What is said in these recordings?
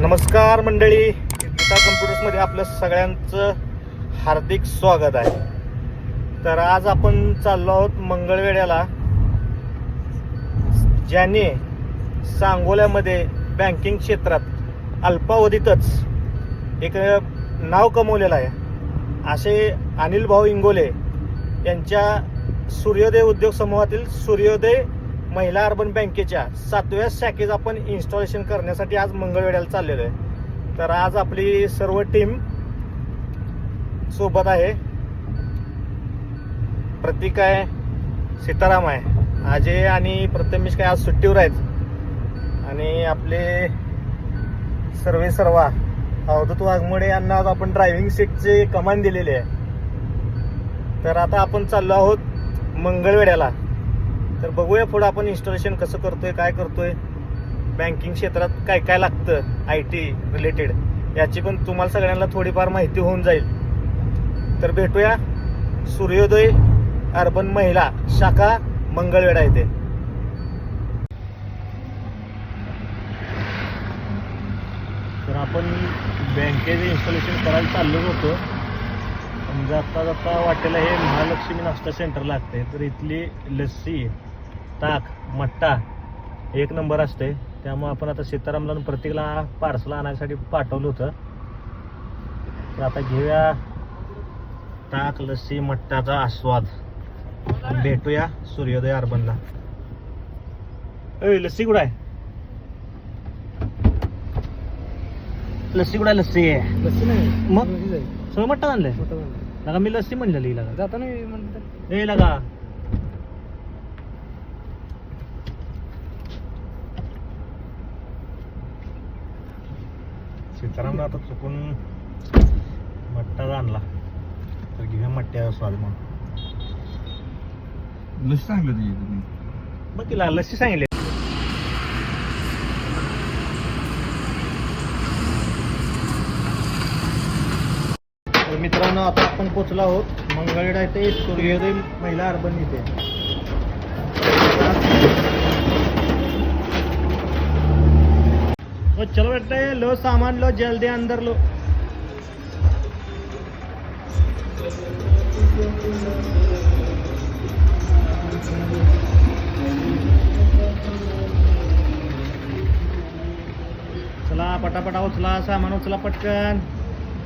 नमस्कार मंडळी, गीता कम्प्युटर्समध्ये आपलं सगळ्यांचं हार्दिक स्वागत आहे. तर आज आपण चाललो आहोत मंगळवेढ्याला, ज्याने सांगोल्यामध्ये बँकिंग क्षेत्रात अल्पावधीतच एक नाव कमवलेलं आहे. असे अनिल भाऊ इंगोले यांच्या सूर्योदय उद्योग समूहातील सूर्योदय महिला अर्बन बँकेच्या 7व्या शाखेत आपण इन्स्टॉलेशन करण्यासाठी आज मंगळवेढ्याला चाललेलो आहे. तर आज आपली सर्व टीम सोबत आहे. प्रतीक आहे, सीताराम आहे, अजय आणि प्रथमेश काय आज सुट्टीवर आहेत, आणि आपले सर्वा अवधूत वाघमोडे यांना आज आपण ड्रायव्हिंग सीटचे कमान दिलेले आहे. तर आता आपण चाललो आहोत मंगळवेढ्याला. तर बघूया पुढं आपण इन्स्टॉलेशन कसं करतोय, काय करतोय, बँकिंग क्षेत्रात काय काय लागतं, IT रिलेटेड याची पण तुम्हाला सगळ्यांना थोडीफार माहिती होऊन जाईल. तर भेटूया सूर्योदय अर्बन महिला शाखा मंगळवेढा येथे. तर आपण बँकेचे इन्स्टॉलेशन करायला चाललो होतो. जाता जाता वाटेला हे महालक्ष्मी नाश्ता सेंटर लागते. तर इथली लस्सी, ताक, मट्टा एक नंबर असते. त्यामुळे आपण आता सीतारामला आणि प्रत्येकला पार्सल आणायसाठी पाठवलं होतं. तर आता घेऊया ताक, लस्सी, मट्टाचा आस्वाद. भेटूया सूर्योदय अर्बनला. लस्सी कुठं आहे? लस्सी कुठं आहे? लस्सी आहे, लस्सी नाही मग सगळं मट्टा आणलंय लगा. मी लस्सी म्हणलेली लगा जाताना म्हणतात हे लगा. सीतारामला आता चुकून मट्टा आणला. तर घेऊया मट्ट्याचा स्वाद. मग लस्सी सांगितलं तुम्ही मग तिला लस्सी सांगितली. तर मित्रांनो, आता आपण पोचलो आहोत मंगळवेढा येथे सूर्योदय महिला अर्बन इथे. चलो बेटा, लो सामान लो, जल्दी अंदर लो. चला पटापटा उचला, सामान उचला पटकन.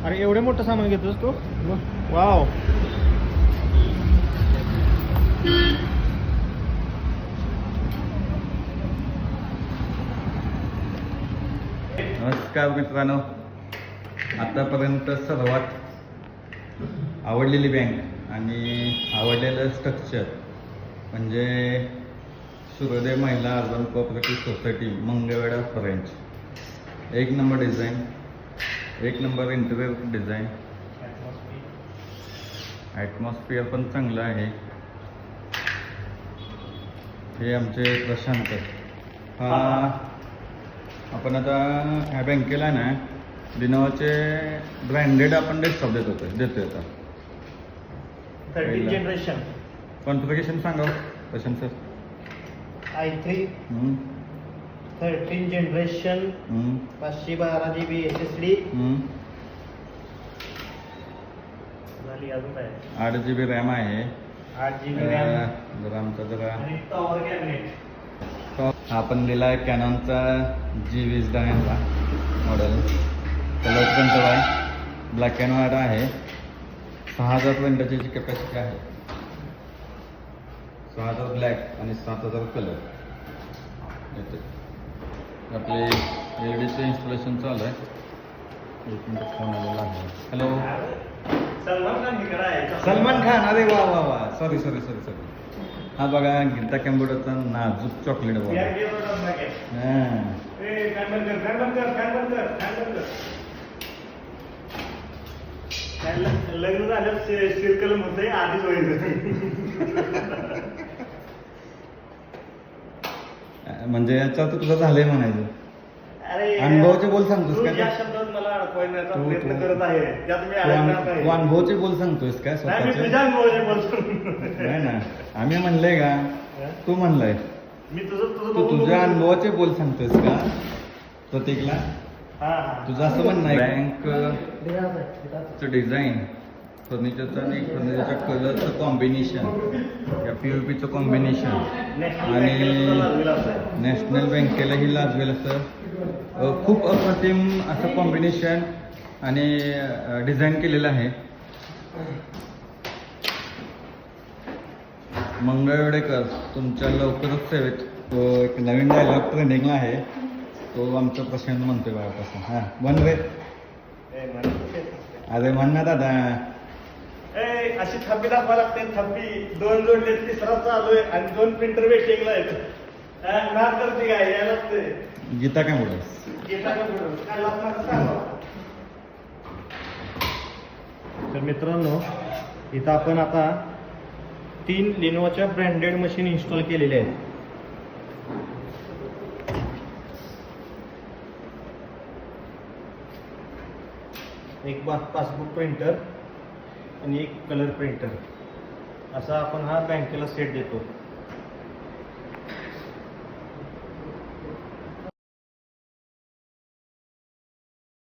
अरे एवढे मोठं सामान घेतोस तू? वाव. नमस्कार मित्रांनो, आतापर्यंत सर्वात आवडलेली बँक आणि आवडलेलं स्ट्रक्चर म्हणजे Suryoday Mahila urban cooperative society Mangalwedha branch. एक नंबर डिझाईन, एक नंबर इंटिरियर डिझाईन, ॲटमॉस्फिअर पण चांगलं आहे. हे आमचे प्रशांत. हा आपण आता ह्या बँकेला ना लिनोवाचे ब्रँडेड आपण डेस्कटॉप देतोय आता. 13 जनरेशन कॉन्फिगरेशन सांगा Prashant sir. i3 13 generation 512 GB SSD झाली. अजून काय? 8 GB रॅम आहे. 8 GB रॅम. जरा आमचा जरा आणि टॉवर कॅबिनेट. आपण दिला आहे कॅनॉनचा G20 मॉडेल. कलर प्रिंटर आहे, ब्लॅक अँड व्हाईट आहे. 6000 प्रिंटरची कॅपॅसिटी आहे. 6000 ब्लॅक आणि 7000 कलर येते. आपले LEDचं इन्स्टॉलेशन चालू आहे. एक मिनिट फोन आलेला आहे. हॅलो सलमान खान. अरे वा वा वा, सॉरी. हा बघा गीता कॅम्प्युटरचा नाजूक चॉकलेट बघा. लग्न झालं सिरकल मध्ये आधीच म्हणजे याचा तर तुझं झालंय म्हणायचं. अरे अनुभवाचे बोल सांगतोस या काय? शब्दात मला अडकवायचा प्रयत्न करत आहे. त्यात मी अडकणार तू नाही. अनुभवाचे बोल सांगतोस काय नाही, मी स्वतःचे? तुझ्या अनुभवाचे बोलतो. नाही ना, आम्ही म्हणलंय का? तू म्हणलंय. मी तुझं तू तुझ्या अनुभवाचे बोल सांगतोस का प्रतीकला? तुझं असं म्हणणं आहे बँकचं डिझाईन, फर्निचरचं आणि फर्निचरच्या कलरचं कॉम्बिनेशन, या POPचं कॉम्बिनेशन आणि नॅशनल बँकेलाही लाजवेल असं खूप अप्रतिम असं कॉम्बिनेशन आणि डिझाईन केलेलं आहे. मंगळ वेडेकर तुमच्या लवकरच सेवेत. तो एक नवीन डायलॉग ट्रेंडिंगला आहे, तो आमचा प्रशांत म्हणतोय बाळापासून. हां म्हण रे. अरे म्हण ना दादा. अशी थप्पी दाखवा लागते. थप्पी 2 जोडले, तिसरा चालू आहे आणि 2 प्रिंटर वेटिंगला आहेत. ना करते काय यायला लागते. गीता काय बोलस. तर मित्रांनो, इथं आपण आता 3 लिनोवाच्या ब्रँडेड मशीन इन्स्टॉल केलेल्या आहेत. एक पासबुक प्रिंटर आणि एक कलर प्रिंटर, असा आपण हा बँकेला सेट देतो.